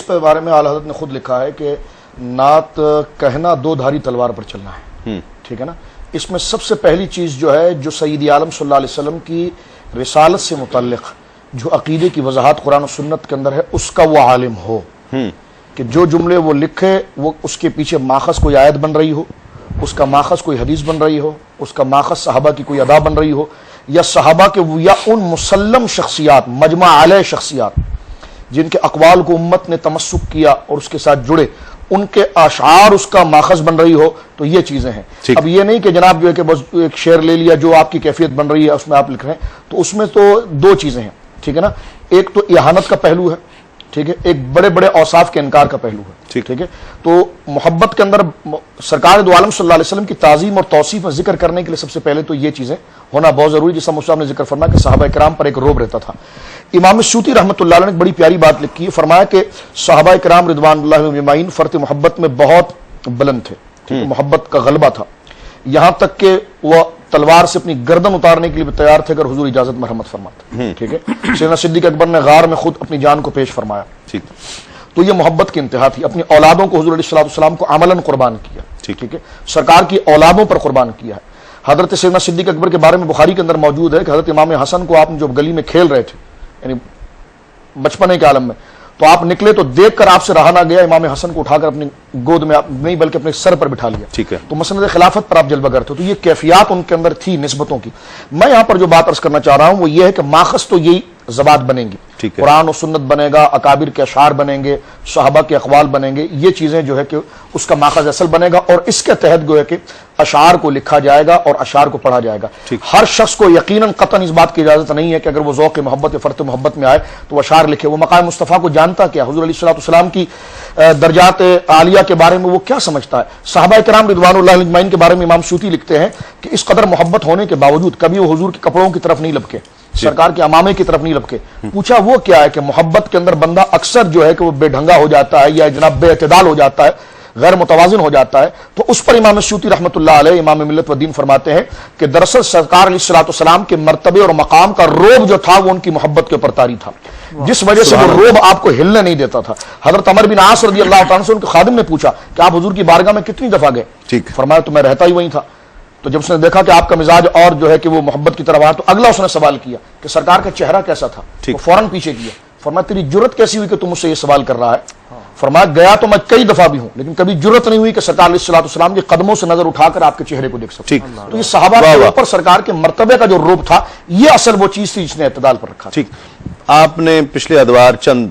اس بارے میں اعلیٰ حضرت نے خود لکھا ہے کہ نعت کہنا دو دھاری تلوار پر چلنا ہے، ٹھیک ہے نا۔ اس میں سب سے پہلی چیز جو ہے جو سید عالم صلی اللہ علیہ وسلم کی رسالت سے متعلق جو عقیدے کی وضاحت قرآن و سنت کے اندر ہے اس کا وہ عالم ہو کہ جو جملے وہ لکھے وہ اس کے پیچھے ماخذ کوئی آیت بن رہی ہو، اس کا ماخذ کوئی حدیث بن رہی ہو، اس کا ماخذ صحابہ کی کوئی ادا بن رہی ہو، یا صحابہ کے یا ان مسلم شخصیات مجمع علیہ شخصیات جن کے اقوال کو امت نے تمسک کیا اور اس کے ساتھ جڑے ان کے اشعار اس کا ماخذ بن رہی ہو، تو یہ چیزیں ہیں۔ اب یہ نہیں کہ جناب جو ہے کہ بس ایک شعر لے لیا جو آپ کی کیفیت بن رہی ہے اس میں آپ لکھ رہے ہیں، تو اس میں تو دو چیزیں ہیں، ٹھیک ہے نا۔ ایک تو اہانت کا پہلو ہے، ٹھیک ہے، ایک بڑے بڑے اوصاف کے انکار کا پہلو ہے، ٹھیک ہے۔ تو محبت کے اندر سرکار دو عالم صلی اللہ علیہ وسلم کی تعظیم اور توصیف میں ذکر کرنے کے لیے سب سے پہلے تو یہ چیزیں ہونا بہت ضروری، جس طرح مصعب نے ذکر فرمایا کہ صحابہ کرام پر ایک روب رہتا تھا۔ امام سیوطی رحمۃ اللہ علیہ نے ایک بڑی پیاری بات لکھی ہے، فرمایا کہ صحابہ کرام رضوان اللہ اجمعین فرط محبت میں بہت بلند تھے، محبت کا غلبہ تھا، یہاں تک کہ وہ تلوار سے اپنی گردن اتارنے کے لیے بھی تیار تھے اگر حضور اجازت مرحمت فرماتے، ٹھیک ہے۔ سیدنا صدیق اکبر نے غار میں خود اپنی جان کو پیش فرمایا، تو یہ محبت کی انتہا تھی۔ اپنی اولادوں کو حضور علیہ السلام کو عملاً قربان کیا، ٹھیک ہے، سرکار کی اولادوں پر قربان کیا ہے۔ حضرت سیدنا صدیق اکبر کے بارے میں بخاری کے اندر موجود ہے کہ حضرت امام حسن کو آپ جو گلی میں کھیل رہے تھے یعنی بچپنے کے عالم میں، تو آپ نکلے تو دیکھ کر آپ سے رہا نہ گیا، امام حسن کو اٹھا کر اپنی گود میں نہیں بلکہ اپنے سر پر بٹھا لیا، ٹھیک ہے۔ تو مسند خلافت پر آپ جلوہ گر تھے، تو یہ کیفیات ان کے اندر تھی نسبتوں کی۔ میں یہاں پر جو بات عرض کرنا چاہ رہا ہوں وہ یہ ہے کہ ماخذ تو یہی زبات بنیں گی، قرآن و سنت بنے گا، اکابر کے اشعار بنیں گے، صحابہ کے اقوال بنیں گے، یہ چیزیں جو ہے کہ اس کا ماخذ اصل بنے گا، اور اس کے تحت گویا کہ اشعار کو لکھا جائے گا اور اشعار کو پڑھا جائے گا۔ ہر شخص کو یقیناً قطعاً اس بات کی اجازت نہیں ہے کہ اگر وہ ذوق محبت یا فرط محبت میں آئے تو وہ اشعار لکھے۔ وہ مقام مصطفیٰ کو جانتا کیا، حضور علیہ السلام کی درجات عالیہ کے بارے میں وہ کیا سمجھتا ہے؟ صحابہ کرام رضوان اللہ اجمعین کے بارے میں امام سیوطی لکھتے ہیں کہ اس قدر محبت ہونے کے باوجود کبھی وہ حضور کے کپڑوں کی طرف نہیں لپکے، سرکار کے امامے کی طرف نہیں لپکے۔ پوچھا وہ کیا ہے کہ محبت کے اندر بندہ اکثر جو ہے کہ وہ بے ڈھنگا ہو جاتا ہے یا جناب بے اعتدال ہو جاتا ہے، غیر متوازن ہو جاتا ہے۔ تو اس پر امام سیوطی رحمۃ اللہ علیہ امام ملت و دین فرماتے ہیں کہ دراصل سرکار علیہ السلام کے مرتبے اور مقام کا روب جو تھا وہ ان کی محبت کے اوپر طاری تھا، جس وجہ سے وہ روب آپ کو ہلنے نہیں دیتا تھا۔ حضرت عمر بن عاص رضی اللہ تعالیٰ سے ان کے خادم نے پوچھا کہ آپ حضور کی بارگاہ میں کتنی دفعہ گئے؟ فرمایا تو میں رہتا ہی وہیں تھا۔ تو جب اس نے دیکھا کہ آپ کا مزاج اور جو ہے کہ وہ محبت کی طرف آیا تو اگلا اس نے سوال کیا کہ سرکار کا چہرہ کیسا تھا؟ وہ فوراً پیچھے کیا۔ فرمایا تیری جرت کیسی ہوئی کہ تم مجھ سے یہ سوال کر رہا ہے؟ فرمایا گیا تو میں کئی دفعہ بھی ہوں لیکن کبھی جرت نہیں ہوئی کہ سرکار علیہ السلام کے قدموں سے نظر اٹھا کر آپ کے چہرے کو دیکھ سکوں۔ تو یہ صحابہ کے اوپر سرکار کے مرتبے کا جو روب تھا یہ اصل وہ چیز تھی جس نے اعتدال پر رکھا۔ ٹھیک، آپ نے پچھلے ادوار چند